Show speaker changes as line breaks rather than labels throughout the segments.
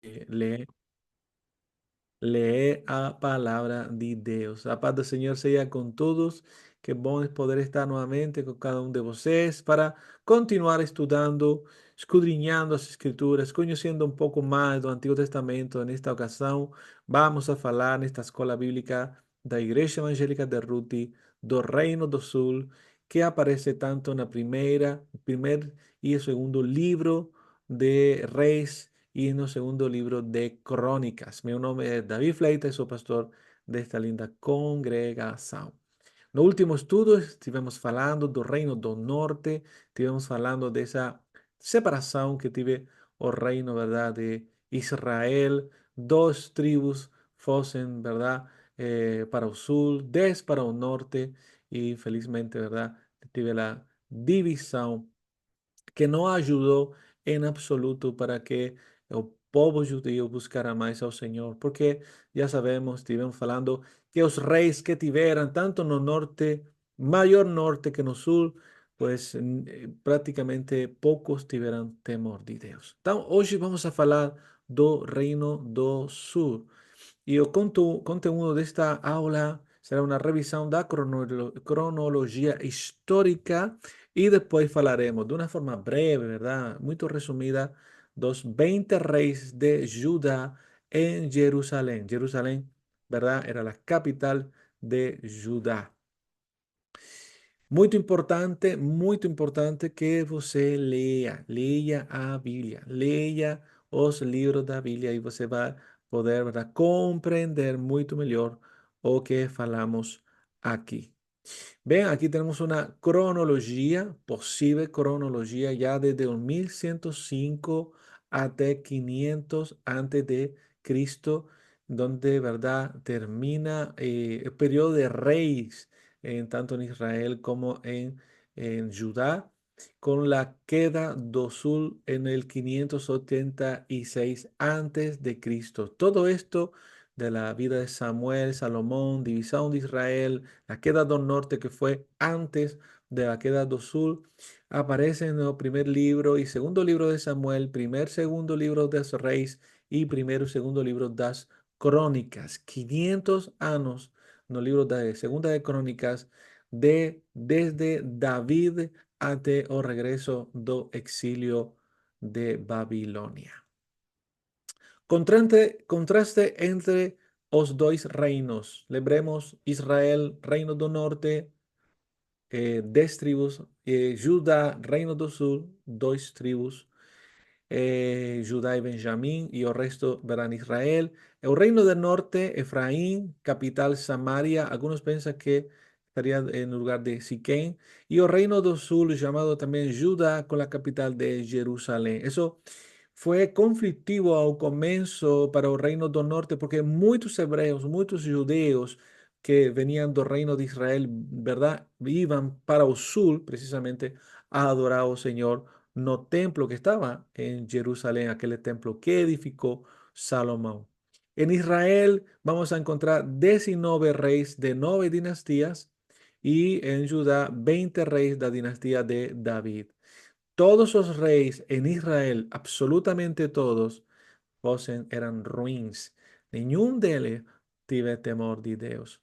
Ler Lee a palavra de Deus. A paz do Senhor seja com todos. Que bom é poder estar novamente com cada um de vocês para continuar estudando, escudriñando as Escrituras, conhecendo um pouco mais do Antigo Testamento. Nesta ocasião, vamos a falar nesta escola bíblica da Igreja Evangélica de Ruti, do Reino do Sul, que aparece tanto na primeiro e segundo livro de Reis y en el segundo libro de Crónicas. Mi nombre es David Fleita y soy pastor de esta linda congregação. No último estudo, estivemos falando do Reino do Norte, estivemos falando dessa separação que tive o reino, verdade, de Israel, dos tribos fossem, verdade, para o sul, 10 para o norte, e felizmente, verdade, tive a divisão que não ajudou em absoluto para que o povo judeu buscara mais ao Senhor, porque já sabemos, estivemos falando que os reis que tiveram, tanto no norte, maior norte que no sul, pues praticamente poucos tiveram temor de Deus. Então, hoje vamos a falar do reino do sul. E o conteúdo desta aula será uma revisão da cronologia histórica e depois falaremos de uma forma breve, verdade? Muito resumida, dos 20 reis de Judá em Jerusalém. Jerusalém, verdade? Era a capital de Judá. Muito importante que você leia a Bíblia, leia os livros da Bíblia e você vai poder, verdade, compreender muito melhor o que falamos aqui. Bem, aqui temos uma cronologia, possível cronologia, já desde o 1105 até 500 antes de Cristo, donde, verdad, termina el periodo de reis, tanto en Israel como en Judá, con la queda do sul en el 586 antes de Cristo. Todo esto de la vida de Samuel, Salomón, división de Israel, la queda do norte que fue antes de la queda do sur, aparece en el primer libro y segundo libro de Samuel, primer, segundo libro de los Reyes y primero y segundo libro de las Crónicas. 500 años no libro de segunda de Crónicas desde David hasta el regreso do exilio de Babilonia. Contraste entre os dois reinos. Lembremos Israel, reino do norte, 10 tribos. Judá, reino do sul, 2 tribos. Judá y Benjamín y el resto verán Israel. El reino del norte, Efraín, capital Samaria. Algunos piensan que estaría en lugar de Siquén. Y el reino del sur, llamado también Judá, con la capital de Jerusalén. Eso fue conflictivo al comienzo para el reino del norte, porque muchos hebreos, muchos judeos que venían del reino de Israel, ¿verdad? Iban para el sur, precisamente, a adorar al Señor no templo que estaba en Jerusalén, aquel templo que edificó Salomón. En Israel vamos a encontrar 19 reyes de 9 dinastías y en Judá 20 reyes de la dinastía de David. Todos los reyes en Israel, absolutamente todos, eran ruins. Nenhum deles tive temor de Deus.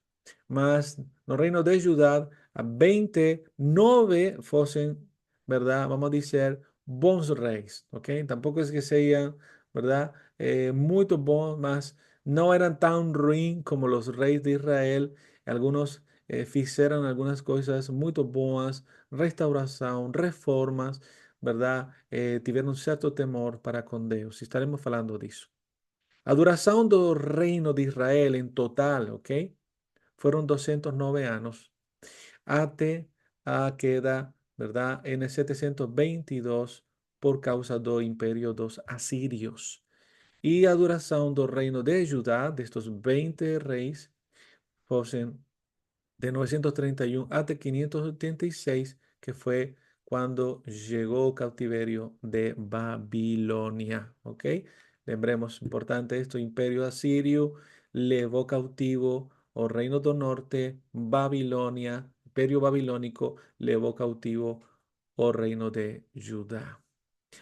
Mas no reino de Judá, a 29 fossem, ¿verdad? Vamos a decir, bons reis, ¿ok? Tampoco es que sean, ¿verdad? Muy bons, mas no eran tan ruins como los reyes de Israel. Algunos fizeram algunas cosas muy buenas, restauración, reformas, ¿verdad? Tiveram certo temor para com Deus. Estaremos falando disso. A duração do reino de Israel em total, ok? Foram 209 anos até a queda, ¿verdad? En 722 por causa do imperio dos asirios. E a duração do reino de Judá, destes 20 reis, fossem de 931 hasta 586, que fue cuando llegó el cautiverio de Babilonia. ¿Ok? Lembremos, importante esto, imperio asirio llevó cautivo o reino del norte, Babilonia, imperio babilónico llevó cautivo o reino de Judá.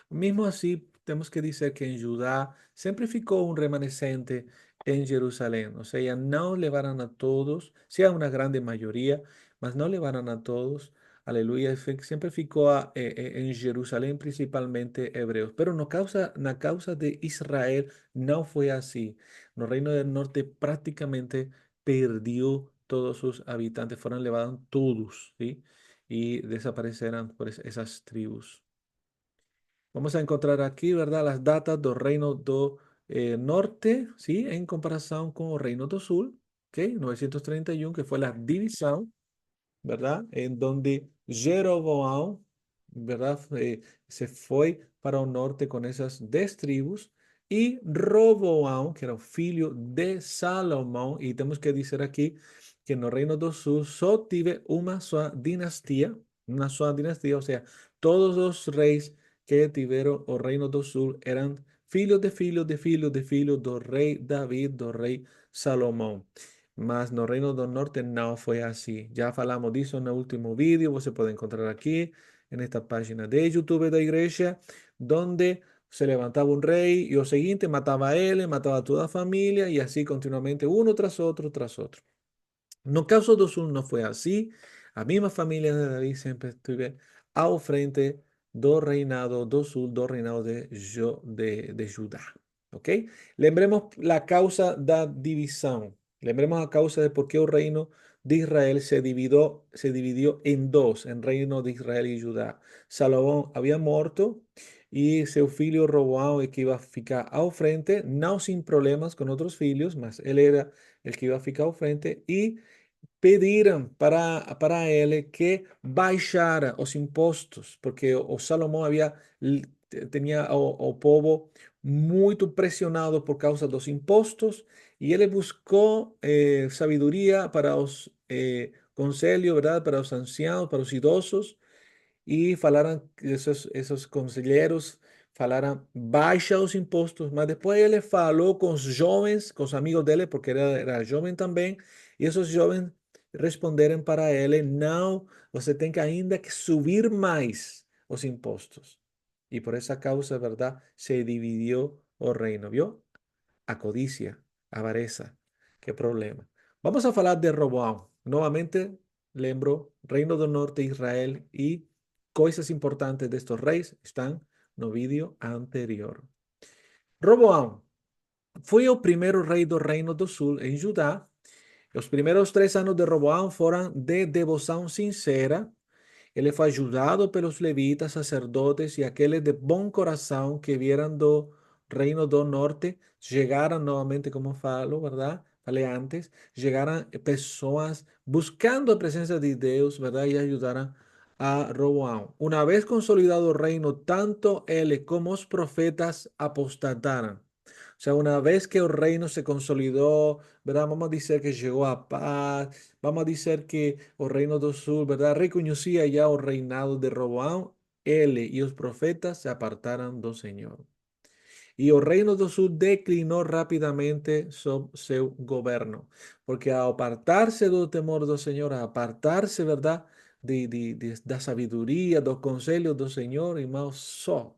Mismo así temos que dizer que em Judá sempre ficou um remanescente em Jerusalém. Ou seja, não levaram a todos, se uma grande maioria, mas não levaram a todos. Aleluia, sempre ficou em Jerusalém, principalmente hebreus. Pero no causa, na causa de Israel não foi assim. No Reino del Norte prácticamente perdió todos sus habitantes, fueron levados todos, ¿sí? Y desaparecerán por esas tribus. Vamos a encontrar aquí, ¿verdad? Las datas del Reino do Norte, ¿sí? En comparación con el Reino do Sul, ¿ok? 931, que fue la división, ¿verdad? En donde Jeroboam, ¿verdad? Se fue para el norte con esas 10 tribus y Roboam, que era filho de Salomón, y tenemos que decir aquí que en el reino do sur só tive una sola dinastía, o sea, todos los reyes que tuvieron el reino do sur eran filhos de filhos de filhos de filhos do rey David, do rey Salomón. Mas no Reino del Norte no fue así. Ya falamos de eso en el último vídeo, se puede encontrar aquí en esta página de YouTube de la iglesia, donde se levantaba un rey y lo siguiente mataba a él, mataba a toda la familia y así continuamente, uno tras otro, tras otro. No caso do Sul no fue así. A misma familia de David siempre estuve al frente do reinado do Sul, do reinado de Judá. ¿Ok? Lembremos la causa da división. Lembremos la causa de por qué el reino de Israel se dividió en dos, en reino de Israel y Judá. Salomón había muerto y su filho Roboam el que iba a ficar al frente, no sin problemas con otros filhos, mas él era el que iba a ficar al frente y pediram para ele que baixara os impostos, porque o Salomão tinha o povo muito pressionado por causa dos impostos, e ele buscou sabedoria para os conselhos, verdade, para os anciãos, para os idosos, e falaram, esses conselheiros falaram, baixa os impostos, mas depois ele falou com os jovens, com os amigos dele, porque era jovem também, e esses jovens responderam para ele, não, você tem que ainda que subir mais os impostos. E por essa causa, verdade, se dividiu o reino, viu? A codicia, a avareza. Qué problema. Vamos a hablar de Roboam. Nuevamente, lembro, Reino del Norte, Israel y cosas importantes de estos reyes están no vídeo anterior. Roboam fue el primer rey del Reino do Sul en Judá. Los primeros 3 años de Roboam fueron de devoción sincera. Ele foi ajudado pelos levitas, sacerdotes e aqueles de bom coração que vieram do reino do norte, chegaram novamente, como falo, verdade? Falei antes, chegaram pessoas buscando a presença de Deus, verdade? E ajudaram a Roboão. Uma vez consolidado o reino, tanto ele como os profetas apostataram. O sea, una vez que el reino se consolidó, ¿verdad? Vamos a decir que llegó a paz, vamos a decir que el reino del sur, ¿verdad? Reconocía ya el reinado de Roboam, él y los profetas se apartaron del Señor. Y el reino del sur declinó rápidamente su gobierno, porque a apartarse del temor del Señor, a apartarse, ¿verdad? De la sabiduría, de los consejos del Señor, irmãos, só.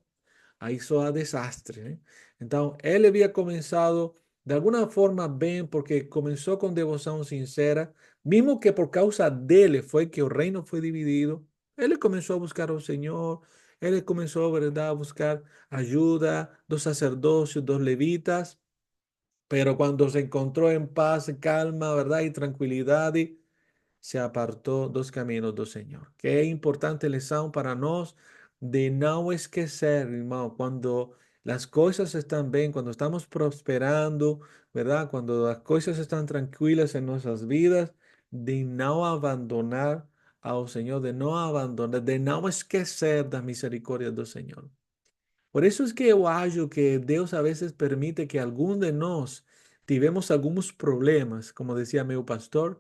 Aí só há desastre, né? Então, ele havia começado de alguma forma bem, porque começou com devoção sincera, mesmo que por causa dele foi que o reino foi dividido. Ele começou a buscar ao Senhor, ele começou, verdade, a buscar ajuda dos sacerdocios, dos levitas, pero quando se encontrou em paz, calma, verdade, e tranquilidade, se apartou dos caminhos do Senhor. Que é importante lição para nós de não esquecer, irmão, quando as coisas estão bem, quando estamos prosperando, ¿verdad? Quando as coisas estão tranquilas em nossas vidas, de não abandonar ao Senhor, de não abandonar, de não esquecer das misericórdias do Senhor. Por eso es que yo acho que Deus a veces permite que algum de nós tivemos algunos problemas, como decía meu pastor,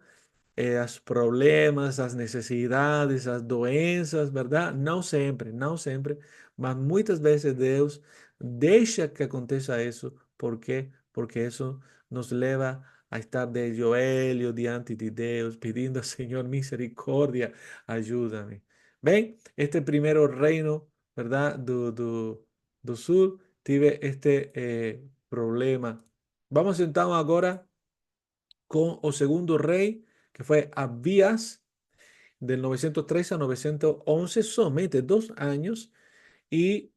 os problemas, as necessidades, as doenças, ¿verdad? Não sempre, não sempre, mas muitas vezes Deus deixa que aconteça isso. ¿Por quê? Porque isso nos leva a estar de joelho diante de Deus, pedindo, Senhor, misericórdia, ajuda-me. Bem, este primeiro reino, ¿verdad? Do sul tuve este problema. Vamos entonces ahora con el segundo rey, que fue Abías, del 913 a 911, solamente 2 años, y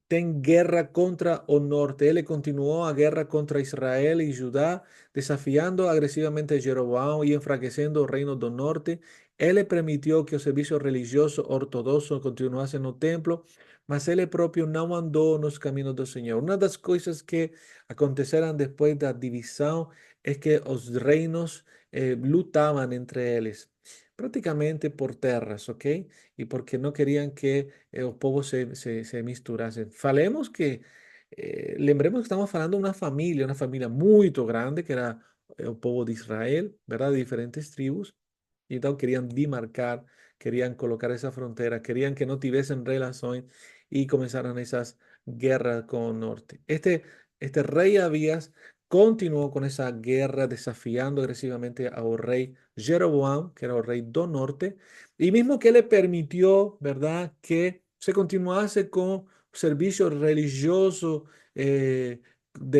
ten guerra contra o norte. Él continuó a guerra contra Israel y Judá, desafiando agresivamente a Jeroboam y enfraqueciendo el reino del norte. Él le permitió que el servicio religioso ortodoxo continuase en el templo, mas él propio no andó en los caminos del Señor. Una de las cosas que acontecerán después de la división es que los reinos lutaban entre ellos, prácticamente por tierras, ¿ok? Y porque no querían que los pueblos se misturasen. Falemos que, lembremos que estamos hablando de una familia muy grande, que era el pueblo de Israel, ¿verdad? De diferentes tribus. Y entonces querían demarcar, querían colocar esa frontera, querían que no tuviesen relación y comenzaron esas guerras con el norte. Este rey Abías continuó con esa guerra desafiando agresivamente al rey Jeroboam, que era el rey del norte, y mismo que le permitió, ¿verdad?, que se continuase con servicio religioso de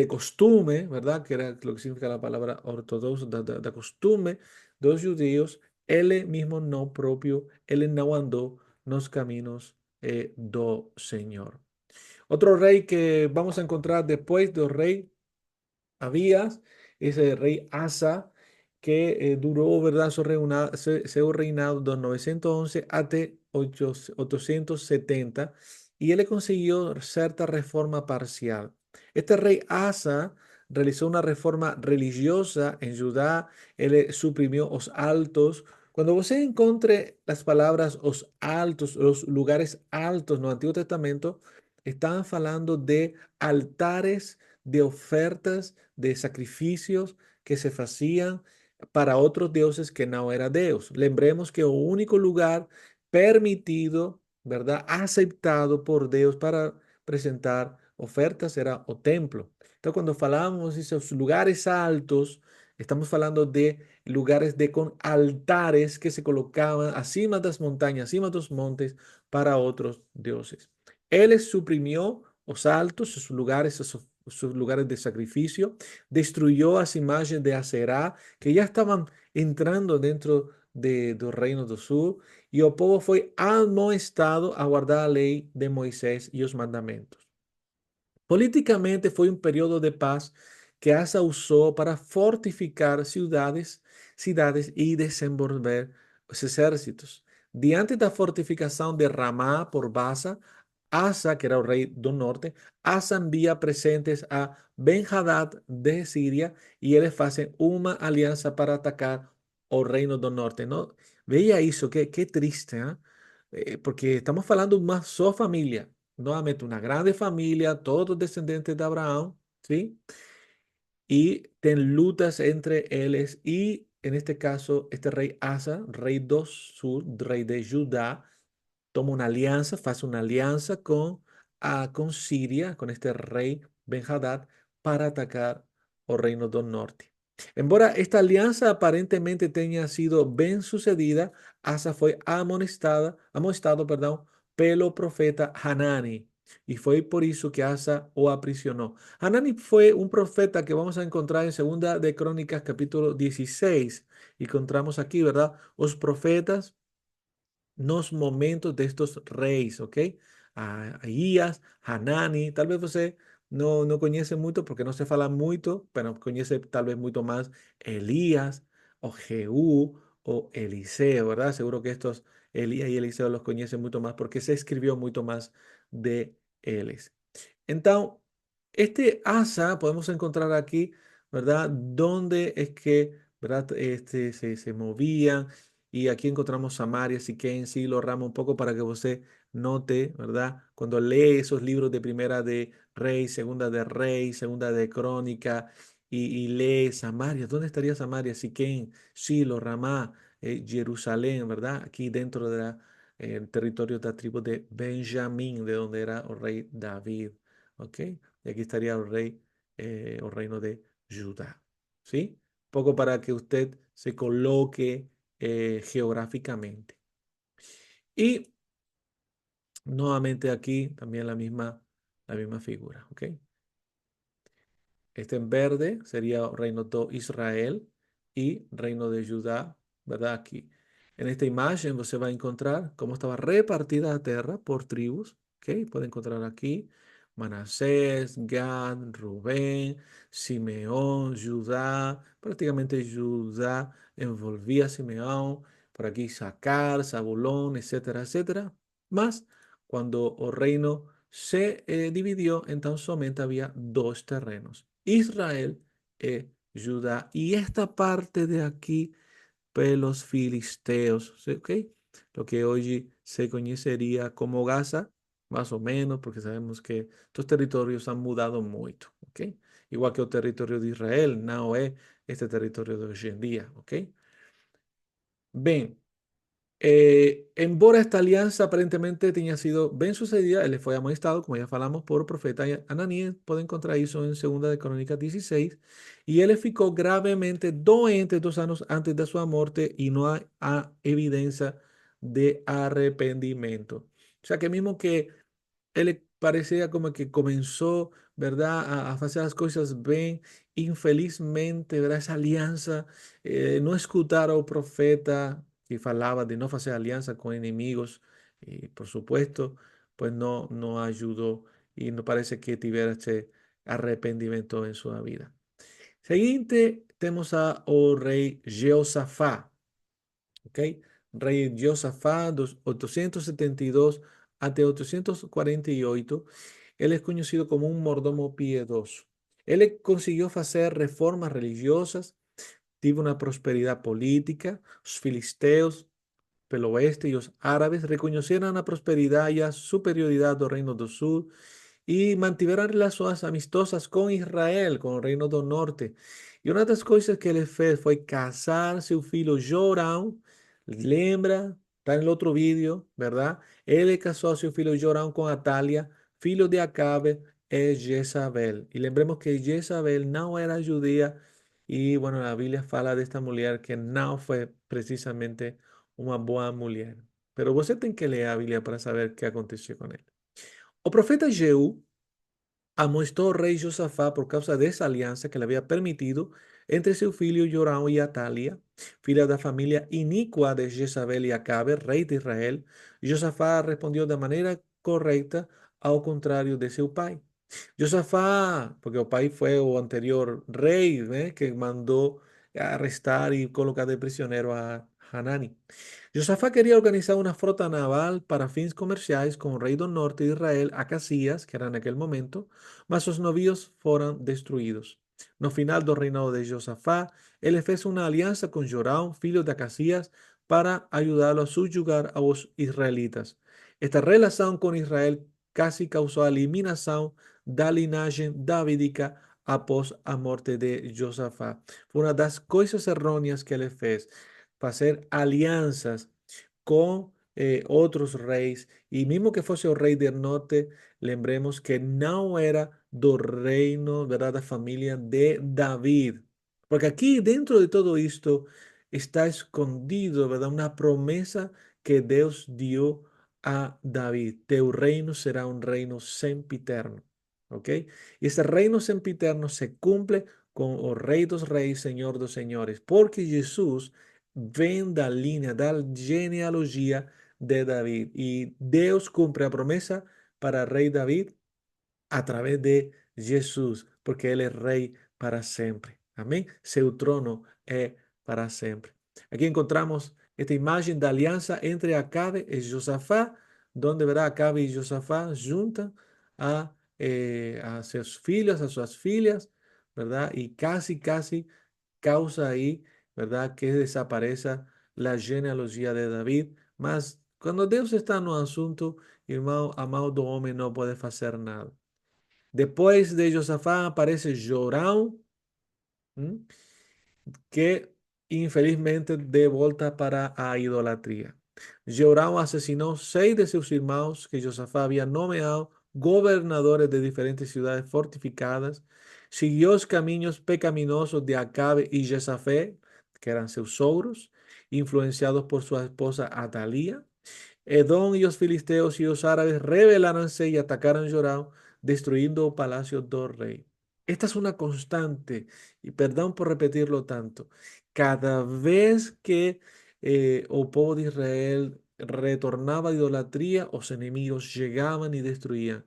costumbre, ¿verdad?, que era lo que significa la palabra ortodoxo, de costumbre de los judíos. Él mismo no propio, él no andó los caminos do Señor. Otro rey que vamos a encontrar después del rey Abías, ese rey Asa, que duró, ¿verdad?, su reinado de 911 hasta 870, y él consiguió cierta reforma parcial. Este rey Asa realizó una reforma religiosa en Judá. Él suprimió los altos. Cuando usted encuentre las palabras los altos, los lugares altos en el Antiguo Testamento, estaban hablando de altares, de ofertas, de sacrificios que se hacían para otros dioses que no era Dios. Lembremos que el único lugar permitido, ¿verdad?, aceptado por Dios para presentar ofertas era o templo. Entonces, cuando falamos de esos lugares altos, estamos hablando de lugares con altares que se colocaban encima de las montañas, encima de los montes para otros dioses. Él suprimió los altos, sus lugares de sacrificio, destruyó las imágenes de Aserá que ya estaban entrando dentro del reino del sur, y el pueblo fue amonestado a guardar la ley de Moisés y los mandamientos. Políticamente fue un periodo de paz que Asa usó para fortificar ciudades y desenvolver los ejércitos. Diante de la fortificación de Ramá por Baza, Asa, que era el rey del norte, Asa envía presentes a Ben-Hadad de Siria, y ellos hacen una alianza para atacar el reino del norte. ¿No? Veía eso, qué triste, ¿ah? Porque estamos hablando de una sola familia, nuevamente una grande familia, todos descendientes de Abraham, ¿sí? Y ten lutas entre ellos, y en este caso, este rey Asa, rey del sur, rey de Judá, toma una alianza, hace una alianza con Siria, con este rey Ben-Hadad, para atacar el reino del norte. Embora esta alianza aparentemente tenga sido bien sucedida, Asa fue amonestado, perdón, pelo profeta Hanani, y fue por eso que Asa o aprisionó. Hanani fue un profeta que vamos a encontrar en Segunda de Crónicas, capítulo 16. Y encontramos aquí, ¿verdad? Los profetas nos momentos de estos reyes, ¿ok? Ahías, Hanani, tal vez você no conhece mucho porque no se fala mucho, pero conoce tal vez mucho más Elías o Jehú o Eliseo, ¿verdad? Seguro que estos Elías y Eliseo los conoce mucho más porque se escribió mucho más de ellos. Entonces, este Asa podemos encontrar aquí, ¿verdad? Donde es que, ¿verdad? Se movían, y aquí encontramos Samaria. Así que en sí lo ramo un poco para que usted note, ¿verdad? Cuando lee esos libros de Primera de Rey, Segunda de Rey, Segunda de Crónica, y lee Samaria. ¿Dónde estaría Samaria? Siquén, Silo, Ramá, Jerusalén, ¿verdad? Aquí dentro del territorio de la tribu de Benjamín, de donde era el rey David. ¿Ok? Y aquí estaría el rey, el reino de Judá. ¿Sí? Poco para que usted se coloque geográficamente. Y nuevamente aquí también la misma figura, ¿ok? Este en verde sería reino de Israel y reino de Judá, ¿verdad? Aquí. En esta imagen você va a encontrar cómo estaba repartida la tierra por tribus, ¿ok? Puede encontrar aquí Manasés, Gad, Rubén, Simeón, Judá, prácticamente Judá envolvía a Simeón, por aquí Sacar, Zabulón, etcétera, etcétera. Más cuando el reino se dividió, entonces solamente había dos terrenos, Israel y Judá. Y esta parte de aquí, los filisteos, ¿sí? ¿Ok? Lo que hoy se conocería como Gaza, más o menos, porque sabemos que estos territorios han mudado mucho, ¿ok? Igual que el territorio de Israel, no es este territorio de hoy en día, ¿ok? Bien. Embora esta aliança aparentemente tenha sido bem sucedida, ele foi amonestado, como já falamos, por o profeta Ananias, pode encontrar isso em 2 de Crônicas 16, e ele ficou gravemente doente 2 anos antes da sua morte e não há evidência de arrependimento. O sea que mesmo que él parecía como que comenzó, ¿verdad?, a hacer las cosas bien. Infelizmente, ¿verdad?, esa alianza, no escuchar al profeta que falaba de no hacer alianza con enemigos, y por supuesto, pues no ayudó y no parece que tuviera este arrepentimiento en su vida. Siguiente, tenemos a o rey Jehoshaphat. ¿Ok? Rey Josafat, 872 hasta 848. Él es conocido como un mordomo piedoso. Él consiguió hacer reformas religiosas, tuvo una prosperidad política. Los filisteos pelo oeste y los árabes reconocieron la prosperidad y la superioridad del reino del sur y mantuvieron relaciones amistosas con Israel, con el reino del norte. Y una de las cosas que él fez fue casar su hijo Joram. Lembra, está en el otro vídeo, ¿verdad? Él casó a su hijo Joram con Atalia, filho de Acabe y Jezabel. Y lembremos que Jezabel no era judía. Y bueno, la Biblia fala de esta mujer que no fue precisamente una buena mujer. Pero você tem que ler a Bíblia para saber qué aconteció con él. O profeta Jehú amonestou o rei Josafá por causa dessa aliança que ele havia permitido entre seu filho Jorão e Atalia, filha da família iníqua de Jezabel e Acabe, rei de Israel. Josafá respondeu da maneira correta, ao contrário de seu pai. Josafá, porque o pai foi o anterior rei, né, que mandou arrestar e colocar de prisioneiro a Hanani. Josafá quería organizar una flota naval para fins comerciales con el rey del norte de Israel, Acasías, que era en aquel momento, mas sus navíos fueron destruidos. No final del reinado de Josafá, él hizo una alianza con Joram, filho de Acasías, para ayudarlo a subyugar a los israelitas. Esta relación con Israel casi causó la eliminación de la linaje davídica após a muerte de Josafá. Fue una de las cosas erróneas que él hizo, hacer alianzas con otros reyes. Y mismo que fuese el rey del norte, lembremos que no era del reino, ¿verdad?, la familia de David. Porque aquí dentro de todo esto está escondido, ¿verdad?, una promesa que Dios dio a David. Tu reino será un reino sempiterno. ¿Ok? Y ese reino sempiterno se cumple con el Rey dos Reyes, Señor dos Señores, porque Jesús ven da línea, da genealogía de David. Y Dios cumple la promesa para el rey David a través de Jesús, porque Él es rey para siempre. Amén. Su trono es para siempre. Aquí encontramos esta imagen de alianza entre Acabe y Josafá, donde verá Acabe y Josafá juntan a sus filhos, a sus filhas, ¿verdad? Y casi causa ahí, ¿verdad?, que desaparezca la genealogía de David. Mas cuando Dios está en un asunto, hermano, amado hombre no puede hacer nada. Después de Josafá aparece Joram, que infelizmente de vuelta para a idolatría. Joram asesinó 6 de sus hermanos que Josafá había nombrado gobernadores de diferentes ciudades fortificadas. Siguió los caminos pecaminosos de Acabe y Jezafel, que eran sus sogros, influenciados por su esposa Atalía. Edom y los filisteos y los árabes rebeláronse y atacaron Joram, destruyendo o palacio do rey. Esta es una constante, y perdón por repetirlo tanto. Cada vez que o pueblo de Israel retornaba a idolatría, los enemigos llegaban y destruían.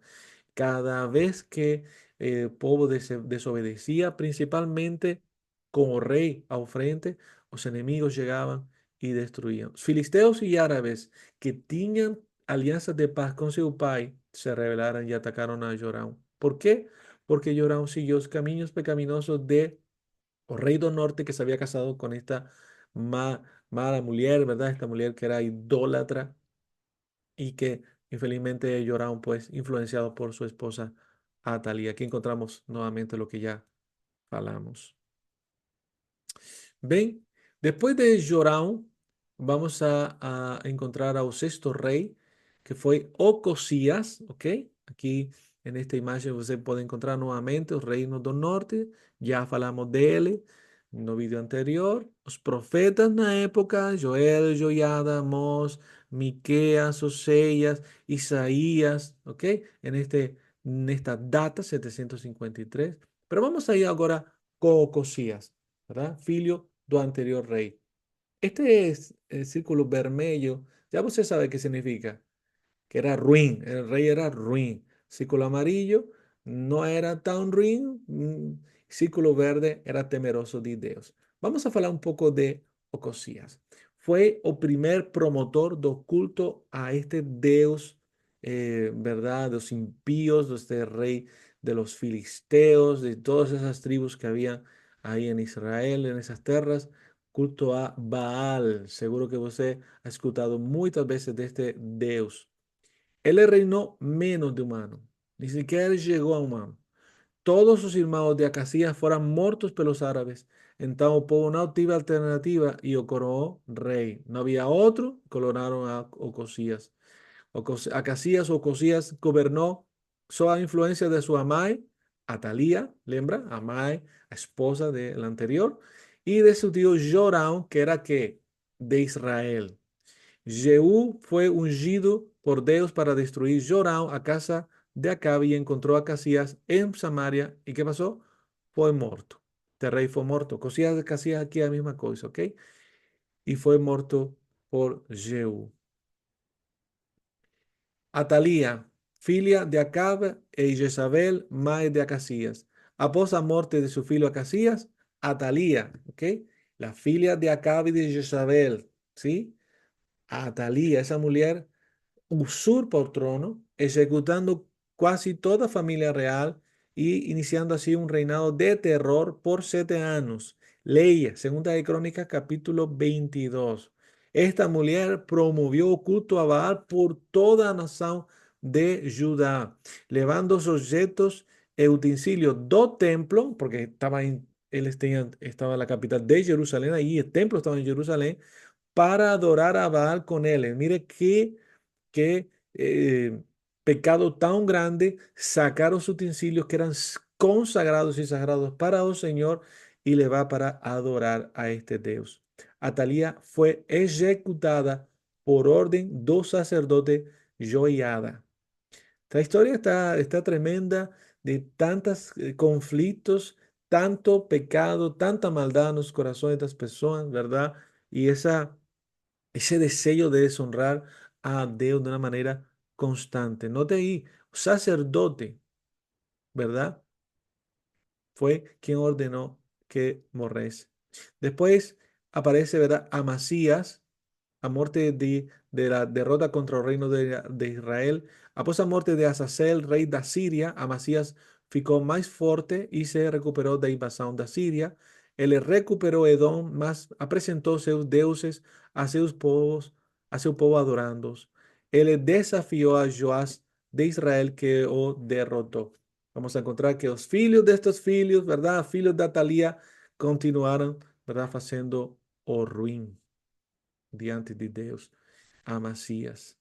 Cada vez que el pueblo desobedecía, principalmente como rey al frente, los enemigos llegaban y destruían. Los filisteos y árabes que tenían alianzas de paz con su pai se rebelaron y atacaron a Joram. ¿Por qué? Porque Joram siguió los caminos pecaminosos de o rey del norte que se había casado con esta mala mujer, ¿verdad? Esta mujer que era idólatra y que infelizmente Joram, pues, influenciado por su esposa Atalia. Aquí encontramos nuevamente lo que ya hablamos. Ven, después de Joram, vamos a encontrar al sexto rey, que fue Ocosías, ¿ok? Aquí en esta imagen usted puede encontrar nuevamente el reino del norte, ya hablamos de él en el video anterior. Los profetas en la época, Joel, Joiada, Amós, Miqueas, Oseas, Isaías, ¿ok? En esta data, 753. Pero vamos a ir ahora con Ocosías, ¿verdad? Filho do anterior rey. Este es el círculo vermelho, ya usted sabe qué significa, que era ruin, el rey era ruin. Círculo amarillo no era tan ruin, círculo verde era temeroso de Dios. Vamos a hablar un poco de Ocosías. Fue el primer promotor do culto a este Dios, ¿verdad? De los impíos, de este rey de los filisteos, de todas esas tribus que había ahí en Israel, en esas tierras. Culto a Baal. Seguro que usted ha escuchado muchas veces de este Dios. Él reinó menos de un año, ni siquiera llegó a un año. Todos sus hermanos de Acasías fueron muertos por los árabes. Entonces, por una activa alternativa y o coroó rey. No había otro, coronaron a Ocosías. Acasías o Ocosías gobernó sob a influencia de su amai, Atalía, lembra? Amai, la esposa del anterior, y de su tío Joram, que era que de Israel. Jehú fue ungido por Dios para destruir Joram a casa de Acabe y encontró a Acasías en Samaria. ¿Y qué pasó? Fue muerto. Este rey fue muerto. Cosías de Acasías aquí la misma cosa, ¿ok? Y fue muerto por Jehú. Atalía, filia de Acabe e Jezabel, madre de Acasías. Após la muerte de su filho Acasías, Atalía, ¿ok? La filia de Acabe y de Jezabel, ¿sí? Atalía, esa mujer usurpa el trono, ejecutando casi toda familia real y iniciando así un reinado de terror por 7 años. Leía, segunda de Crónicas, capítulo 22. Esta mujer promovió el culto a Baal por toda la nación de Judá, llevando los objetos e utensilios do templo, porque estaba en la capital de Jerusalén, ahí el templo estaba en Jerusalén, para adorar a Baal con él. Mire qué pecado tan grande sacar los utensilios que eran consagrados y sagrados para el Señor y le va para adorar a este Dios. Atalía fue ejecutada por orden do sacerdote Joiada. Esta historia está tremenda de tantos conflictos, tanto pecado, tanta maldad en los corazones de estas personas, ¿verdad? Y ese deseo de deshonrar a Dios de una manera constante. Note ahí, sacerdote, ¿verdad? Fue quien ordenó que morrese. Después aparece, ¿verdad? Amasías, a muerte de la derrota contra el reino de Israel. Após a muerte de Azazel, rey de Asiria, Amasías ficou más fuerte y se recuperó de la invasión de Asiria. Él recuperó Edom, mas apresentó sus deuses a sus povos, a su povo adorando. Él desafió a Joás de Israel que o derrotó. Vamos a encontrar que los filhos de estos filhos, ¿verdad? Filhos de Atalía, continuaron, ¿verdad? Haciendo o ruin diante de Deus, Amasías.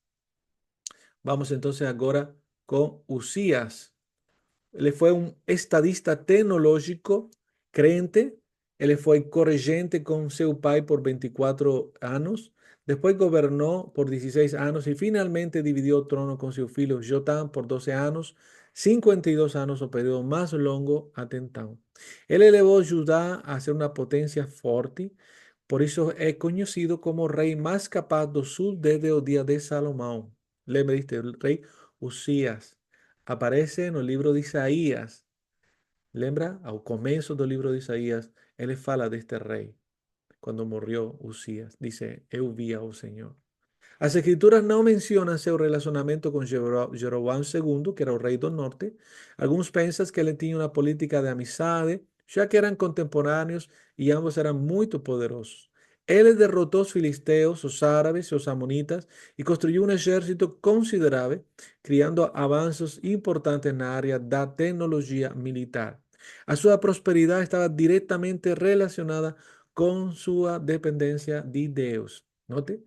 Vamos entonces ahora con Usías. Él fue un estadista tecnológico crente. Él fue corregente con seu pai por 24 años. Después gobernó por 16 años y finalmente dividió el trono con su filho Jotam por 12 años. 52 años o periodo más longo atentado. Él elevó Judá a ser una potencia fuerte, por eso es conocido como rey más capaz do sul desde el día de Salomón. Lembriste, el rey Usías. Aparece en el libro de Isaías. Lembra? Al comienzo del libro de Isaías, él fala de este rey. Cuando murió Usías, dice, eu vi al Señor. Las escrituras no mencionan su relacionamiento con Jeroboam II, que era el rey del norte. Algunos piensan que él tenía una política de amistad, ya que eran contemporáneos y ambos eran muy poderosos. Él derrotó a los filisteos, los árabes y los amonitas y construyó un ejército considerable, creando avances importantes en la área de tecnología militar. A su prosperidad estaba directamente relacionada con su dependencia de Dios. Note.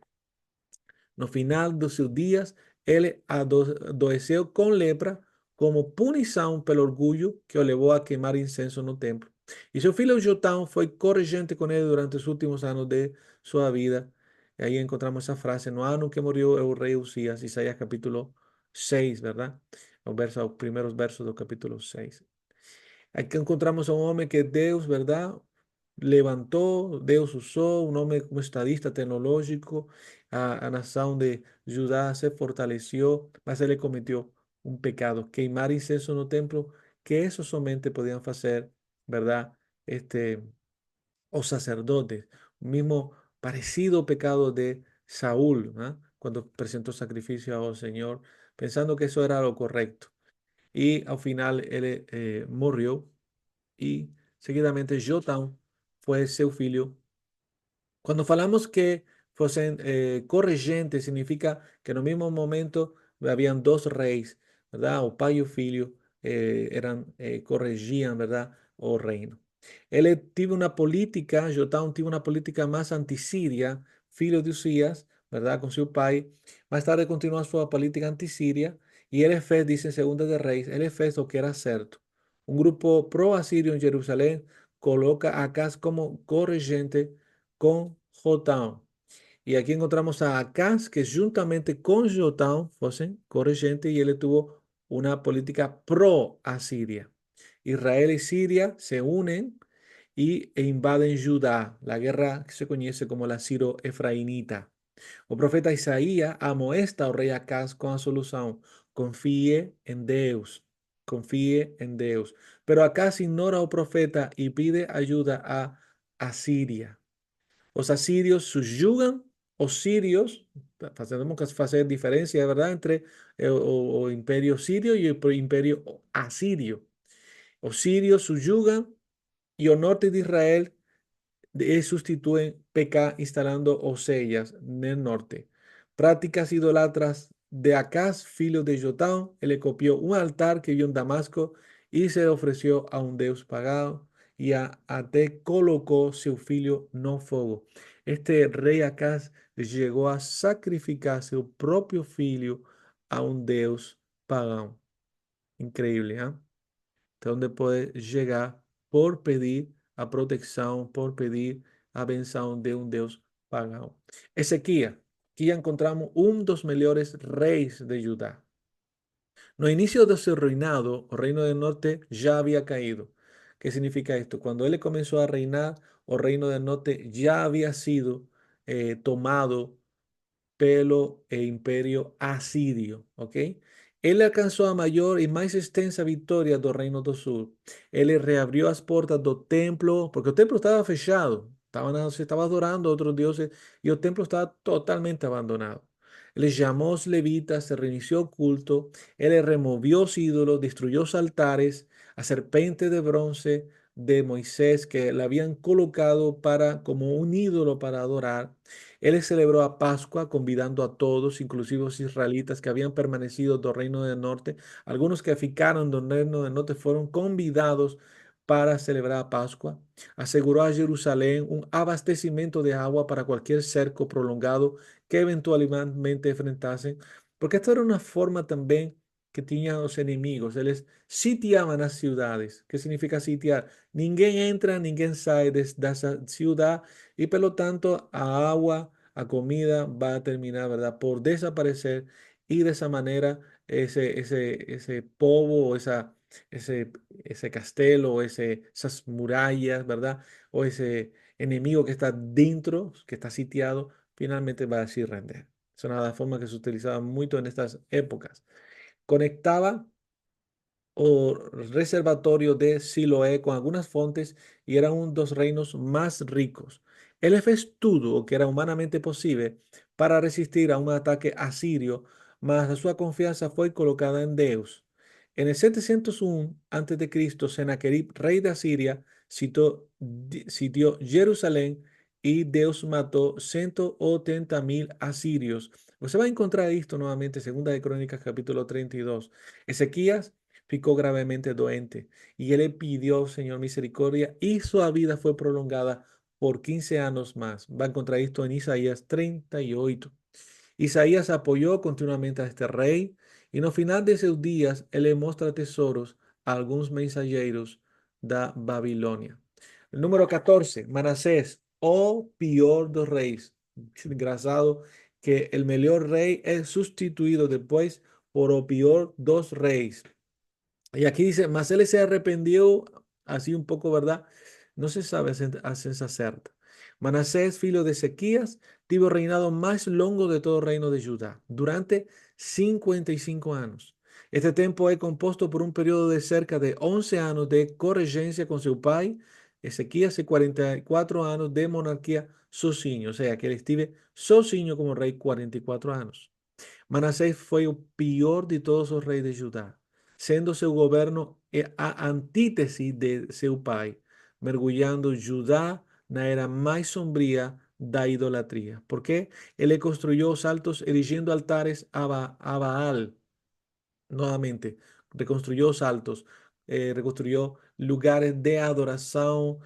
No final dos seus dias, ele adoeceu com lepra como punição pelo orgulho que o levou a queimar incenso no templo. E seu filho Jotão foi corregente com ele durante os últimos anos de sua vida. E aí encontramos essa frase, no ano que morreu o rei Uzias, Isaías capítulo 6, ¿verdad? Os primeiros versos do capítulo 6. Aquí encontramos a un hombre que Dios, ¿verdad? Levantó, Dios usó, un hombre como estadista tecnológico, a nación de Judá se fortaleció, mas él cometió un pecado, queimar incenso en el templo, que eso solamente podían hacer, ¿verdad? Este, os sacerdotes, un mismo parecido pecado de Saúl, ¿ah? Cuando presentó sacrificio al Señor, pensando que eso era lo correcto. Y al final él murió y seguidamente Jotam fue seu filho. Cuando falamos que fuesen corregentes, significa que en el mismo momento habían dos reyes, ¿verdad? O pai y o filho corregían, ¿verdad? O reino. Él tuvo una política, Jotam tuvo una política más antisiria, filho de Usías, ¿verdad? Con su pai. Más tarde continuó su política antisiria y él fez, dice en Segunda de Reyes, él fez lo que era cierto. Un grupo pro-asirio en Jerusalén coloca a Acaz como corregente con Jotam. Y aquí encontramos a Acaz, que juntamente con Jotam fuesen corregente y él tuvo una política pro-asiria. Israel y Siria se unen e invaden Judá, la guerra que se conoce como la Siro-Efraínita. O profeta Isaías amoesta ao rei Acaz com a solução: confie em Deus, confie em Deus. Pero Acaz ignora o profeta e pide ajuda a Asiria. Os asirios subyugan os sirios, tenemos que hacer diferencia, ¿verdad?, entre o imperio sirio y el imperio asirio. Os sirios subyugan y el norte de Israel sustituyen PK instalando osellas en el norte. Prácticas idolatras de Acaz, filho de Jotam, él copió un altar que vio en Damasco y se ofreció a un dios pagano y até colocó su filho no fuego. Este rey Acaz llegó a sacrificar su propio filho a un dios pagano. Increíble, ¿eh? Hasta dónde puede llegar por pedir a protección, por pedir a bendición de un Dios pagano. Ezequiel, aquí ya encontramos un dos mejores reyes de Judá. No inicio de su reinado, el reino del norte ya había caído. ¿Qué significa esto? Cuando él comenzó a reinar, el reino del norte ya había sido tomado pelo e imperio asirio, ¿ok? Él alcanzó a mayor y más extensa victoria do Reino do Sur. Él reabrió las puertas do templo, porque el templo estaba fechado, se estaba adorando a otros dioses y el templo estaba totalmente abandonado. Él llamó a los levitas, se reinició el culto, él removió los ídolos, destruyó los altares, a serpente de bronce de Moisés que le habían colocado para como un ídolo para adorar. Él celebró a Pascua convidando a todos, inclusive los israelitas que habían permanecido del reino del norte. Algunos que ficaron del reino del norte fueron convidados para celebrar a Pascua. Aseguró a Jerusalén un abastecimiento de agua para cualquier cerco prolongado que eventualmente enfrentasen, porque esto era una forma también que tenían los enemigos. Ellos sitiaban las ciudades. ¿Qué significa sitiar? Ninguém entra, ninguém sai de esa ciudad y por lo tanto a agua, a comida va a terminar, ¿verdad?, por desaparecer y de esa manera ese povo, ese, ese castelo, esas murallas, ¿verdad? O ese enemigo que está dentro, que está sitiado, finalmente va a decir render. Es una de las formas que se utilizaba mucho en estas épocas. Conectaba o reservatorio de Siloé con algunas fuentes y eran uno de los reinos más ricos. El tuvo, que era humanamente posible, para resistir a un ataque asirio, mas su confianza fue colocada en Dios. En el 701 a.C., Sennacherib, rey de Asiria, sitió Jerusalén y Dios mató 180.000 asirios. Usted va a encontrar esto nuevamente, Segunda de Crónicas, capítulo 32. Ezequías ficó gravemente doente y él le pidió, Señor, misericordia y su vida fue prolongada por 15 años más. Va a encontrar esto en Isaías 38. Isaías apoyó continuamente a este rey y no final de sus días él le muestra tesoros a algunos mensajeros de Babilonia. El número 14, Manasés, o peor dos reyes. Engraçado que el mejor rey es sustituido después por o peor dos reyes. Y aquí dice, mas él se arrepintió, así un poco, ¿verdad? No se sabe a ciencia cierta. Manasés, filo de Ezequías, tuvo reinado más longo de todo el reino de Judá, durante 55 años. Este tiempo es compuesto por un periodo de cerca de 11 años de corregencia con su pai, Ezequías, y 44 años de monarquía sozinho, o sea, que él estuvo sozinho como rey 44 años. Manasés fue el peor de todos los reyes de Judá, siendo su gobierno a antítesis de su pai, mergullando Judá na era más sombría da idolatría. ¿Por qué? Él le construyó altos erigiendo altares a Baal. Nuevamente, reconstruyó saltos, reconstruyó lugares de adoración,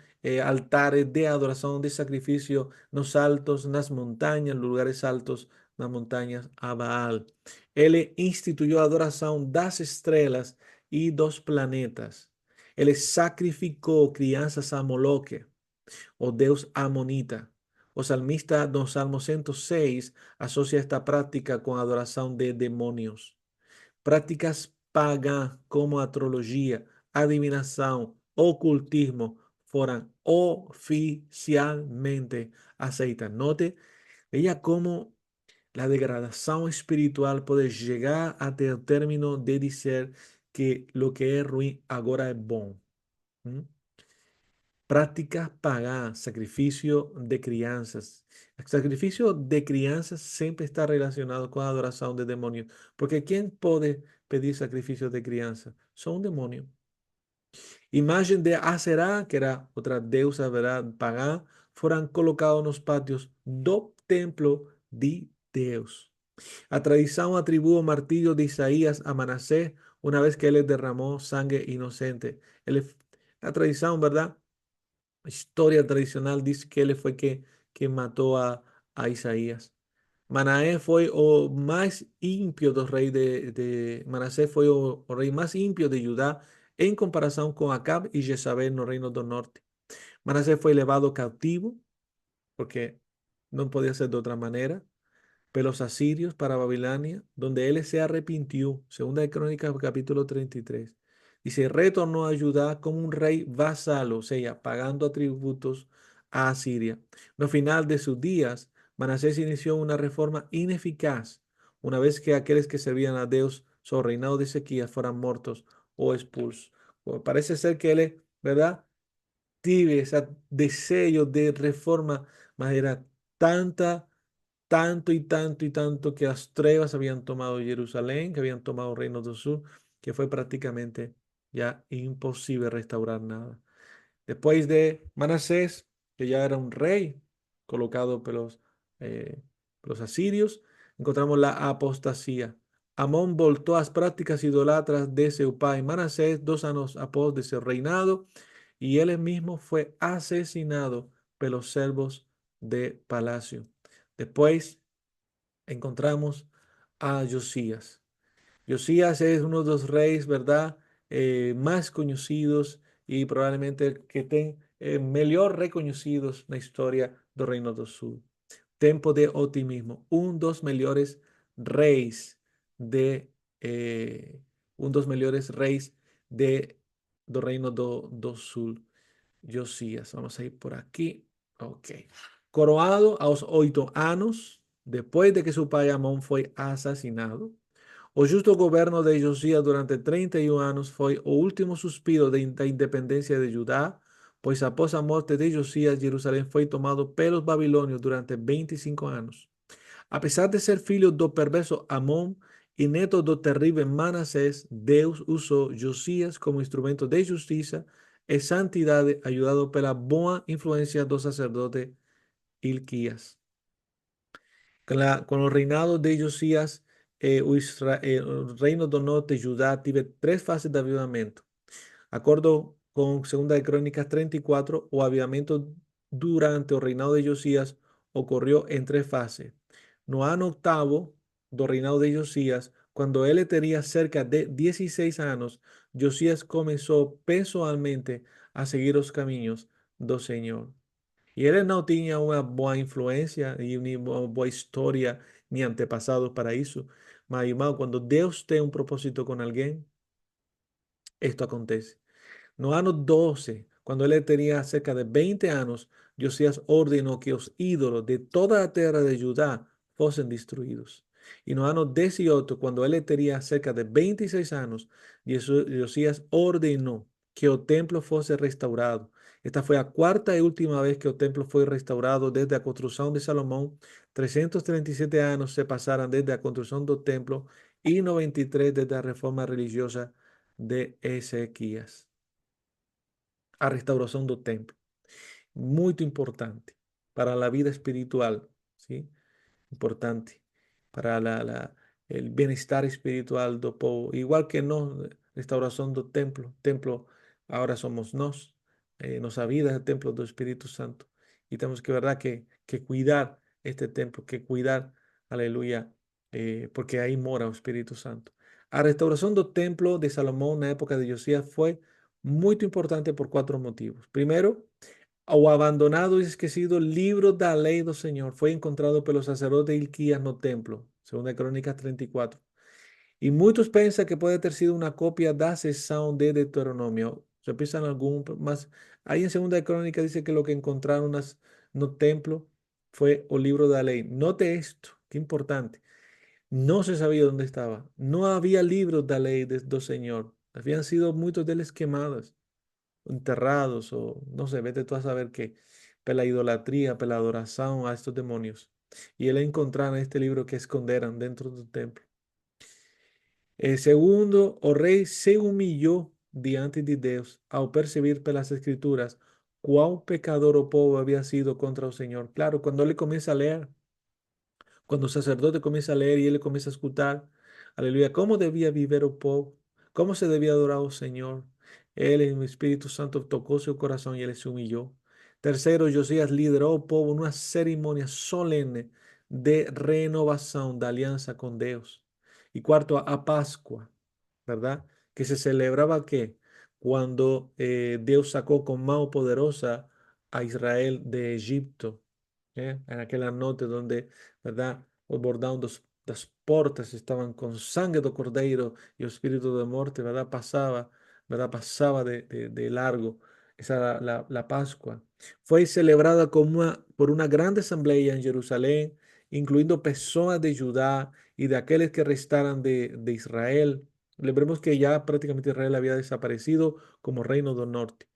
altares de adoración, de sacrificio, los altos, las montañas, lugares altos, las montañas a Baal. Él instituyó adoración das estrelas y dos planetas. Él sacrificó crianzas a Moloque, o Deus amonita. O salmista, don Salmo 106, asocia esta práctica con adoración de demonios. Práticas pagãs como astrologia, adivinação, ocultismo foram oficialmente aceitas. Note, veja como a degradação espiritual pode chegar até o término de dizer que lo que é ruim agora é bom. ¿Mm? Prácticas paganas, sacrificio de crianzas. El sacrificio de crianzas siempre está relacionado con adoración de demonios, porque ¿quién puede pedir sacrificio de crianzas? Son un demonio. Imagen de Aserá, que era otra deusa, ¿verdad? Pagana, fueron colocados en los patios do templo de Deus. A tradición atribuye el martirio de Isaías a Manasés una vez que él derramó sangre inocente. La tradición, ¿verdad? Historia tradicional dice que él fue que mató a Isaías. Manaé fue o más impio dos reyes Manasés fue o rey más impio de Judá en comparación con Acab y Jezabel en los reinos del norte. Manasés fue llevado cautivo porque no podía ser de otra manera los asirios para Babilonia, donde él se arrepintió. Segunda de Crónicas, capítulo 33. Y se retornó a Judá como un rey vasalo, o sea, pagando tributos a Asiria. No final de sus días, Manasés inició una reforma ineficaz, una vez que aquellos que servían a Dios sobre el reinado de Ezequías fueran muertos o expulsos. Pues parece ser que él, ¿verdad? Tiene ese deseo de reforma, mas era tanta tanto y tanto y tanto que las trevas habían tomado Jerusalén, que habían tomado Reinos del Sur, que fue prácticamente ya imposible restaurar nada. Después de Manasés, que ya era un rey colocado por los asirios, encontramos la apostasía. Amón voltó a las prácticas idolatras de su padre Manasés 2 años después de su reinado, y él mismo fue asesinado por los servos de palacio. Después encontramos a Josías. Josías es uno de los reyes, ¿verdad? Más conocidos y probablemente el que estén mejor reconocidos en la historia del Reino del Sur. Tiempo de optimismo. Un dos mejores reyes de um dos melhores reis do reino do sul, Josias. Vamos a ir por aquí. Ok. Coroado aos 8 anos, depois de que seu pai Amon foi assassinado. O justo governo de Josias durante 31 anos foi o último suspiro da independência de Judá, pois após a morte de Josias, Jerusalém foi tomado pelos babilônios durante 25 anos. Apesar de ser filho do perverso Amon e neto do terrível Manassés, Deus usou Josias como instrumento de justiça e santidade, ajudado pela boa influência do sacerdote Hilquias. Com o reinado de Josias, o reino do norte, Judá, teve 3 fases de avivamento. Acordo com 2 de Crônicas 34, o avivamento durante o reinado de Josias ocorreu em 3 fases. No ano octavo do reinado de Josias, quando ele teria cerca de 16 anos, Josias começou pessoalmente a seguir os caminhos do Senhor. E ele não tinha uma boa influência e uma boa história nem antepassados para isso. Mas, irmão, quando Deus tem um propósito com alguém, isto acontece. No ano 12, quando ele tinha cerca de 20 anos, Josias ordenou que os ídolos de toda a terra de Judá fossem destruídos. E no ano 18, quando ele teria cerca de 26 anos, Josias ordenou que o templo fosse restaurado. Esta foi a quarta e última vez que o templo foi restaurado desde a construção de Salomão. 337 anos se passaram desde a construção do templo e 93 desde a reforma religiosa de Ezequias. A restauração do templo. Muito importante para a vida espiritual, ¿sí? Importante para el bienestar espiritual do povo. Igual que nós, restauração do templo. Templo agora somos nós. Nossa vida é o templo do Espírito Santo. E temos que, verdade, que cuidar este templo, que cuidar, aleluia, porque aí mora o Espírito Santo. A restauração do templo de Salomão na época de Josias foi muito importante por 4 motivos. Primeiro, o abandonado y esquecido libro da ley do Señor fue encontrado pelos sacerdotes Hilquías no templo, segunda Crónicas 34. Y muchos piensan que puede ter sido una copia da sessão de Deuteronomio. Se piensan algún, mas ahí en segunda Crónicas dice que lo que encontraron no templo fue o libro da ley. Note esto, qué importante. No se sabía dónde estaba. No había libros da ley do Señor. Habían sido muchos deles quemados, enterrados o no sé, vete tú a saber qué, pela idolatría, pela adoración a estos demonios. Y él encontraron este libro que esconderan dentro del templo. Segundo, o rey se humilló diante de Dios al percibir pelas escrituras cuán pecador o povo había sido contra el Señor. Claro, cuando él comienza a leer, cuando el sacerdote comienza a leer y él comienza a escuchar, aleluya, cómo debía vivir el pueblo, cómo se debía adorar al Señor. Él en el Espíritu Santo tocó su corazón y él se humilló. Tercero, Josías lideró al pueblo en una ceremonia solemne de renovación de alianza con Dios. Y cuarto, a Pascua, ¿verdad? Que se celebraba que cuando Dios sacó con mano poderosa a Israel de Egipto, en aquella noche donde, ¿verdad? Os bordando las portas estaban con sangre de cordeiro y el espíritu de muerte, ¿verdad? Pasaba, ¿verdad? Pasaba de largo. Esa era la Pascua. Fue celebrada como por una gran asamblea en Jerusalén, incluyendo personas de Judá y de aquellos que restaran de Israel. Lembremos que ya prácticamente Israel había desaparecido como reino del norte.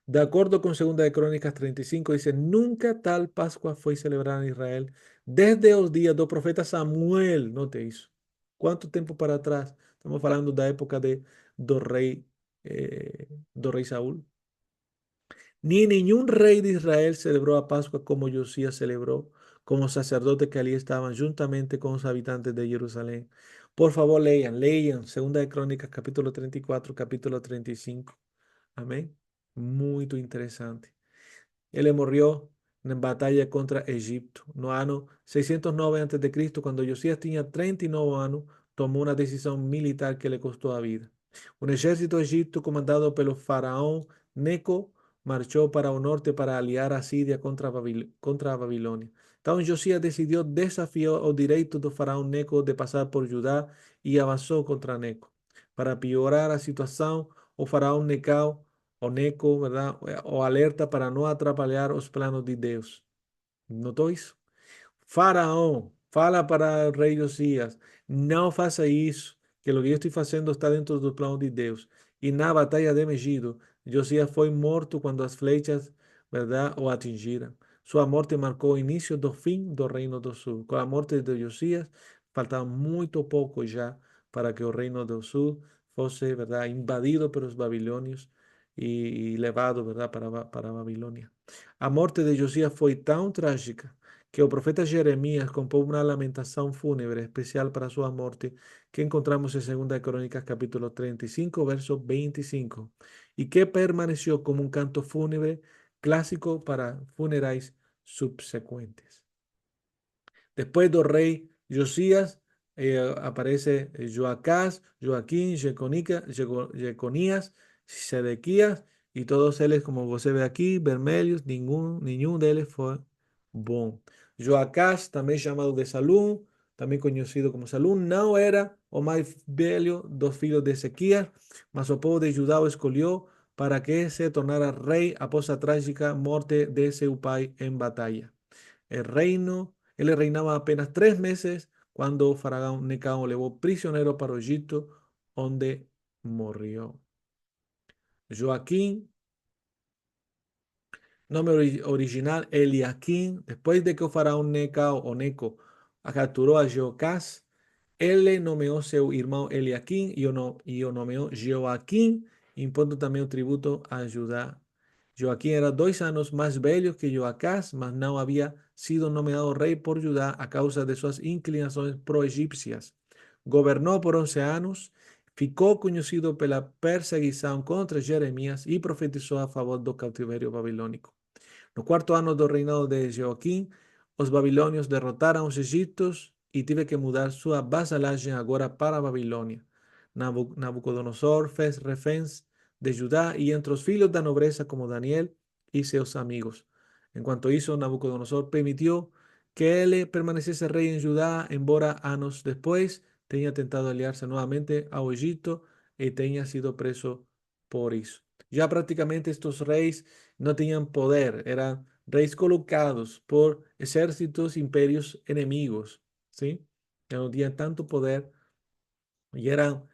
De acuerdo con Segunda de Crónicas 35, dice, nunca tal Pascua fue celebrada en Israel desde los días do profeta Samuel, no te hizo. ¿Cuánto tiempo para atrás? Estamos hablando de la época do rey Saúl. Ni ningún rey de Israel celebró a Pascua como Josías celebró, como sacerdotes que allí estaban juntamente con los habitantes de Jerusalén. Por favor, lean Segunda de Crónicas, capítulo 34, capítulo 35. Amén. Muy interesante. Él murió en batalla contra Egipto. No año 609 a.C., cuando Josías tenía 39 años, tomó una decisión militar que le costó la vida. Un ejército egipcio comandado por el faraón Neco marchou para o norte para aliar a Síria contra a Babilônia. Então Josias decidiu desafiar o direito do faraó Neco de passar por Judá e avançou contra Neco. Para piorar a situação, o faraó Necau, o Neco, ¿verdad? O alerta para não atrapalhar os planos de Deus. Notou isso? Faraón, fala para o rei Josias, não faça isso, que o que eu estou fazendo está dentro do plano de Deus. E na batalha de Megido, Josias foi morto quando as flechas, verdade, o atingiram. Sua morte marcou o início do fim do Reino do Sul. Com a morte de Josias, faltava muito pouco já para que o Reino do Sul fosse, verdade, invadido pelos babilônios e levado, verdade, para a Babilônia. A morte de Josias foi tão trágica que o profeta Jeremías compôs una lamentación fúnebre especial para su muerte que encontramos en 2 Crónicas capítulo 35, verso 25, y que permaneció como un canto fúnebre clásico para funerales subsecuentes. Después del rey Josías aparece Joacás, Joaquín, Jeconías, Sedequías y todos ellos, como você ve aquí, vermelhos, ninguno de ellos fue bom. Joacás, también llamado de Salum, también conocido como Salum, no era o más velho dos filhos de Ezequías, mas o povo de Judá o escolhió para que se tornara rey após a trágica morte de seu pai en batalla. Él reinaba apenas 3 meses cuando Faraón Necao llevó prisionero para Egipto, donde murió. Joaquín, nombre original Eliaquín, después de que o faraón Necao o Neco capturó a Jeocás, él le nomeó seu irmão Eliaquín y o nomeó Joaquín, impondo también un tributo a Judá. Joaquín era 2 años más velho que Joacás, mas no había sido nomeado rey por Judá a causa de sus inclinaciones pro-egipcias. Gobernó por 11 años, ficou conocido pela perseguição contra Jeremías y profetizó a favor do cautiverio babilónico. No cuarto ano do reinado de Joaquim, os babilônios derrotaram os egípcios e tive que mudar sua vasalagem agora para a Babilônia. Nabucodonosor fez reféns de Judá e entre os filhos da nobreza como Daniel e seus amigos. Enquanto isso, Nabucodonosor permitiu que ele permanecesse rei em Judá, embora anos depois tenha tentado aliar-se novamente ao Egito e tenha sido preso por isso. Já praticamente estes reis no tenían poder, eran reyes colocados por ejércitos, imperios enemigos, ¿sí? Que no tenían tanto poder y eran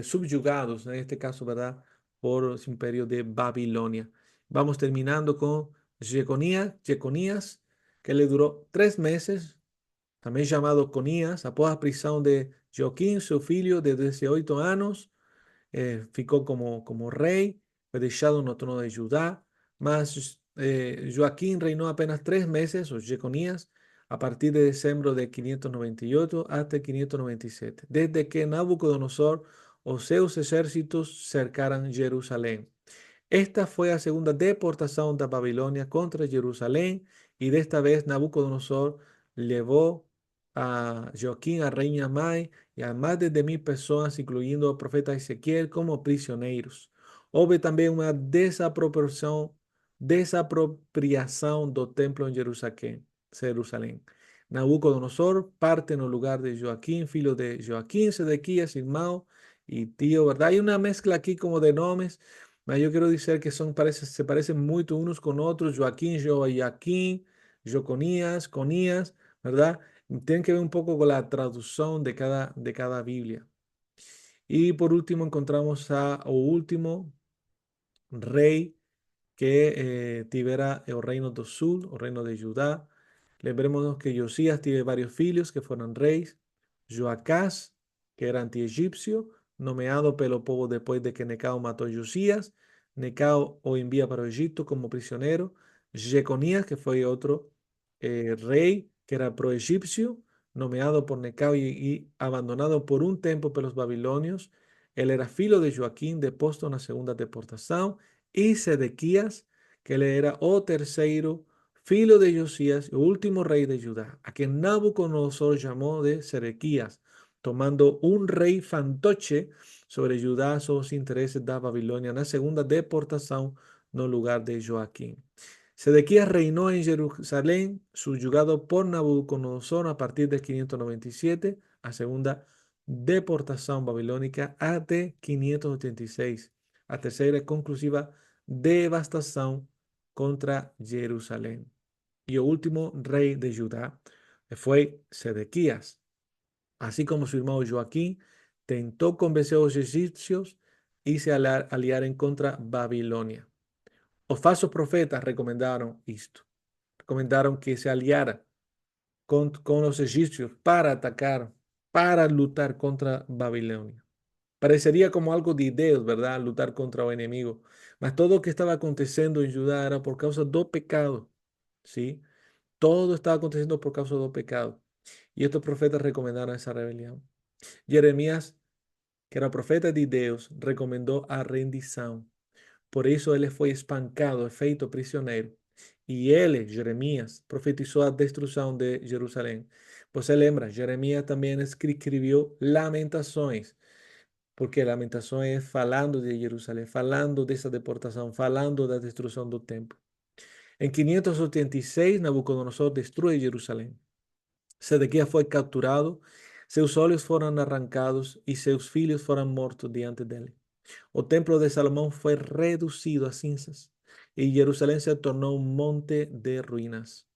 subyugados, en este caso, ¿verdad? Por los imperios de Babilonia. Vamos terminando con Jeconías, que le duró 3 meses, también llamado Conías, após a prisão de Joaquim, su filho de 18 años, ficou como rei, foi deixado no trono de Judá, mas Joaquim reinou apenas 3 meses, o Jeconías, a partir de dezembro de 598 hasta 597, desde que Nabucodonosor os seus exércitos cercaram Jerusalém. Esta fue la segunda deportación de Babilonia contra Jerusalén y de esta vez Nabucodonosor llevó a Joaquín, a reina Mai y a más de 10.000 personas, incluyendo al profeta Ezequiel, como prisioneros. Hubo también una desapropiación del templo en Jerusalén. Nabucodonosor parte en el lugar de Joaquín, filho de Joaquín, Sedequías, irmão y tío, ¿verdad? Hay una mezcla aquí como de nombres. Mas yo quiero decir que se parecen mucho unos con otros, Joaquín, Joaquín, Joconías, Conías, ¿verdad? Tienen que ver un poco con la traducción de cada Biblia. Y por último encontramos o último rey que tivera el reino do sul, o reino de Judá. Lembremos que Josías tiene varios filhos que fueron reyes. Joacás, que era anti-egipcio, nomeado pelo povo después de que Necao mató a Josías. Necao o envía para Egipto como prisionero. Jeconías, que fue otro rey que era pro-egipcio, nomeado por Necao y abandonado por un tiempo por los babilonios. Él era filo de Joaquín, deposto en la segunda deportación. Y Sedequías, que él era o terceiro filo de Josías, el último rey de Judá, a quien Nabucodonosor llamó de Sedequías, tomando un rey fantoche sobre Judá, sus intereses da Babilonia, en la segunda deportación no lugar de Joaquín. Sedequías reinó en Jerusalén, subyugado por Nabucodonosor a partir de 597, a segunda deportación babilónica até 586, a tercera y conclusiva devastación contra Jerusalén. Y el último rey de Judá fue Sedequías. Así como su hermano Joaquín, tentó convencer a los egipcios y se aliaron contra Babilonia. Los falsos profetas recomendaron esto. Recomendaron que se aliara con los egipcios para atacar, para luchar contra Babilonia. Parecería como algo de Dios, ¿verdad? Luchar contra un enemigo. Mas todo lo que estaba aconteciendo en Judá era por causa do pecado, ¿sí? Todo estaba aconteciendo por causa do pecado. Y estos profetas recomendaron esa rebelión. Jeremías, que era profeta de Dios, recomendó a rendición. Por eso él fue espancado, feito prisionero. Y él, Jeremías, profetizó a destrucción de Jerusalén. Pues se lembra, Jeremías también escribió Lamentaciones, porque Lamentaciones es falando de Jerusalén, falando de esa deportación, falando de la destrucción del templo. En 586, Nabucodonosor destruye Jerusalén. Sedequías fue capturado, seus olhos fueron arrancados y sus filhos fueron muertos diante de él. El templo de Salomón fue reducido a cinzas y Jerusalén se tornó un monte de ruinas.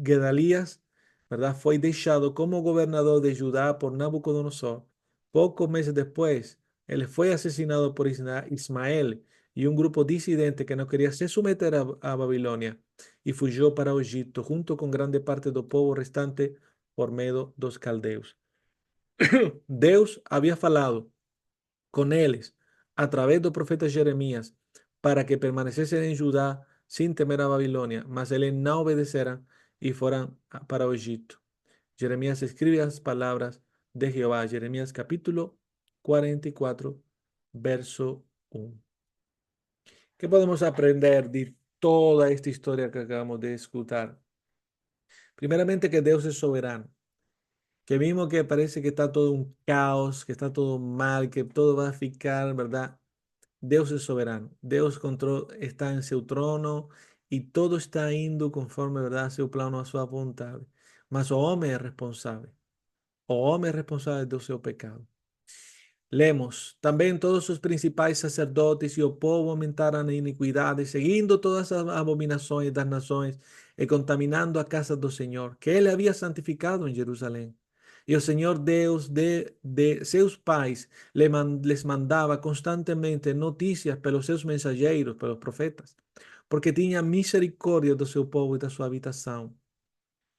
Gedalías, ¿verdad? Fue dejado como gobernador de Judá por Nabucodonosor. Pocos meses después, él fue asesinado por Ismael y un grupo disidente que no quería se someter a Babilonia y huyó para Egipto junto con grande parte del pueblo restante por medio de los caldeos. Dios había falado con ellos a través del profeta Jeremías para que permaneciesen en Judá sin temer a Babilonia, mas ellos no obedeceran y fueran para Egipto. Jeremías escribe las palabras de Jehová, Jeremías capítulo 44, verso 1. ¿Qué podemos aprender de toda esta historia que acabamos de escuchar? Primeramente que Dios es soberano, que mismo que parece que está todo un caos, que está todo mal, que todo va a ficar, ¿verdad? Dios es soberano. Dios está en su trono y todo está indo conforme, ¿verdad? A su plano, a su voluntad. Mas o hombre es responsable. O hombre es responsable de su pecado. Leemos, también todos sus principales sacerdotes y el pueblo aumentaron en iniquidades, siguiendo todas las abominaciones de las naciones y contaminando a casa del Señor, que él había santificado en Jerusalén. Y el Señor Dios de sus pais les mandaba constantemente noticias pelos seus mensajeros, pelos profetas, porque tenía misericordia de su pueblo y de su habitación.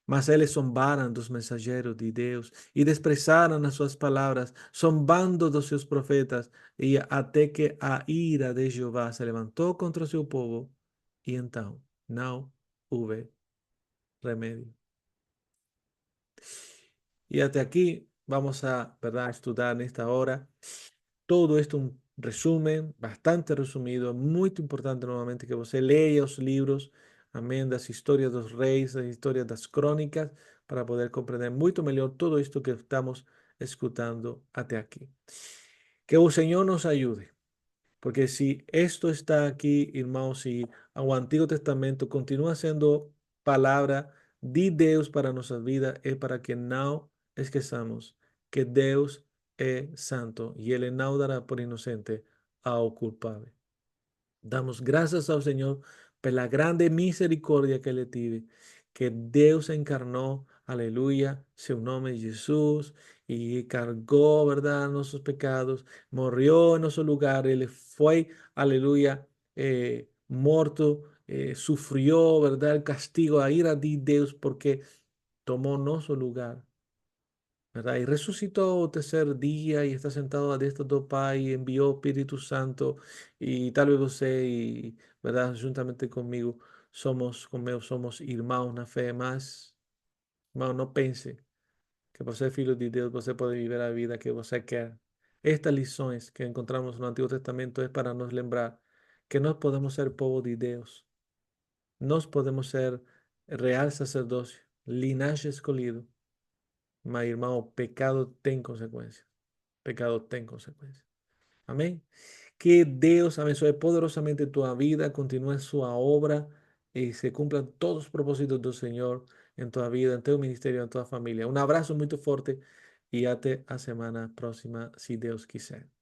Mas eles zombaram dos mensageiros de Deus e desprezaram as suas palavras, zombando dos seus profetas, e até que a ira de Jeová se levantou contra o seu povo, e então não houve remédio. Y hasta aquí vamos a, ¿verdad?, estudiar en esta hora. Todo esto un resumen bastante resumido, muy importante nuevamente que você leia os livros, amém, das histórias dos reis, das histórias das crônicas, para poder compreender muito melhor todo esto que estamos escutando até aqui. Que o Senhor nos ayude, porque si esto está aquí, hermanos, y el Antiguo Testamento continúa siendo palabra de Dios para nuestras vidas, es para que no esquezamos que Dios es santo y Él no dará por inocente ao culpable. Damos gracias al Señor por la grande misericordia que le tive, que Dios encarnó, aleluya, su nombre es Jesús, y cargó, ¿verdad?, nuestros pecados, murió en nuestro lugar, Él fue, aleluya, muerto, sufrió, ¿verdad?, el castigo, a ira de Dios, porque tomó nuestro lugar. ¿Verdad? Y resucitó el tercer día y está sentado a diestra do Pai y envió Espíritu Santo y tal vez você y, ¿verdad? Juntamente conmigo somos irmãos na fé, mas, irmão, não pense que por ser filho de Deus você pode viver a vida que você quer. Estas lições que encontramos no Antiguo Testamento es para nos lembrar que nós podemos ser povo de Deus, nós podemos ser real sacerdócio, linaje escolhido. Mas, irmão, pecado tem consequências. Pecado tem consequências. Amém? Que Deus abençoe poderosamente tua vida, continúe sua obra y se cumplan todos los propósitos del Señor en tu vida, en tu ministerio, en tu familia. Un abrazo muy fuerte y hasta la semana próxima, si Dios quiser.